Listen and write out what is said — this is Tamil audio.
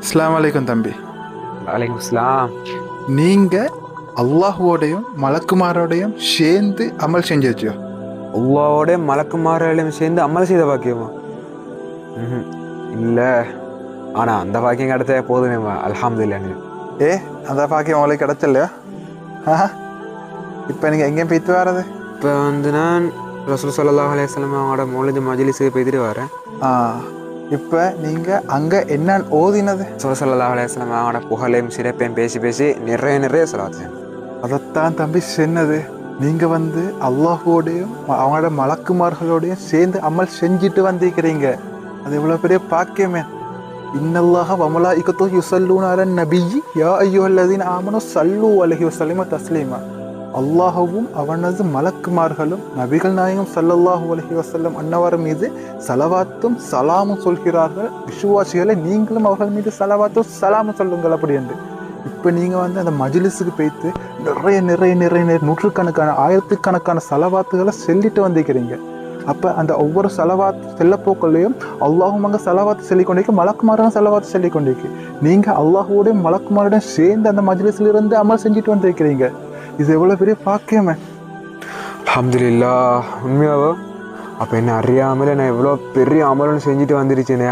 அஸ்ஸலாமு அலைக்கும் தம்பி. வலைக்கும் சலாம். நீங்கள் அல்லாஹுவோடையும் மலக்குமாரோடையும் சேர்ந்து அமல் செஞ்சு வச்சியோ? அல்லாவோட மலக்குமாரையும் சேர்ந்து அமல் செய்த பாக்கியமா? இல்லை, ஆனால் அந்த பாக்கியம் கிடைச்சா போதுமே. அல்ஹம்துலில்லாஹ். அந்த பாக்கியம் உங்களுக்கு கிடைச்சலையா? இப்போ நீங்கள் எங்கேயும் போய்த்து வர்றது? இப்போ நான் ரசூல் ஸல்லல்லாஹு அலைஹி வஸல்லம் அவங்களோட மௌலிது மஜ்லிஸுக்கு போய்த்துட்டு வரேன். இப்போ நீங்கள் அங்கே என்னன்னு ஓதினது? ரசூல் ஸல்லல்லாஹு அலைஹி வஸல்லம் அவங்களோட புகழையும் சிறப்பையும் பேசி பேசி நிறைய ஸலவாத். அதைத்தான் தம்பி சொன்னது. நீங்கள் அல்லாஹுவோடையும் அவங்களோட மலக்குமார்களோடையும் சேர்ந்து அமல் செஞ்சுட்டு வந்திருக்கிறீங்க. அது எவ்வளோ பெரிய பாக்கியமே. இன்னல்லாஹ வமலாயிகத்துஹு யுஸல்லூன அலன் நபிய்யி யா அய்யுஹல்லதீன ஆமனு ஸல்லூ அலைஹி வஸல்லிமு தஸ்லீமா. அல்லாஹுவும் அவனது மலக்குமார்களும் நபிகள் நாயகம் ஸல்லல்லாஹு அலைஹி வஸல்லம் அன்னவர் மீது சலவாத்தும் சலாமும் சொல்கிறார்கள். விசுவாசிகளை நீங்களும் அவர்கள் மீது சலவாத்தும் சலாமும் சொல்லுங்கள் அப்படி என்று. இப்போ நீங்கள் அந்த மஜ்லிஸுக்கு போய்த்து நிறைய நூற்றுக்கணக்கான ஆயிரத்துக்கணக்கான சலவாத்துகளை சொல்லிட்டு வந்திருக்கிறீங்க. அப்போ அந்த ஒவ்வொரு சலவாத்து செல்லப்போக்கள்லையும் அல்லாஹும் அங்கே சலவாத்து சொல்லிக்கொண்டிருக்கு, மலக்குமாரும் சலவாத்து சொல்லிக்கொண்டிருக்கு. நீங்கள் அல்லாஹுவோடையும் மலக்குமாரோடையும் சேர்ந்து அந்த மஜ்லிஸில் இருந்து அமல் செஞ்சுட்டு வந்திருக்கிறீங்க. இது எவ்வளோ பெரிய பாக்கியமே. அல்ஹம்துலில்லாஹ். உண்மையாவோ? அப்போ என்ன அறியாமல் நான் எவ்வளோ பெரிய அமலும் செஞ்சுட்டு வந்துருச்சேனே.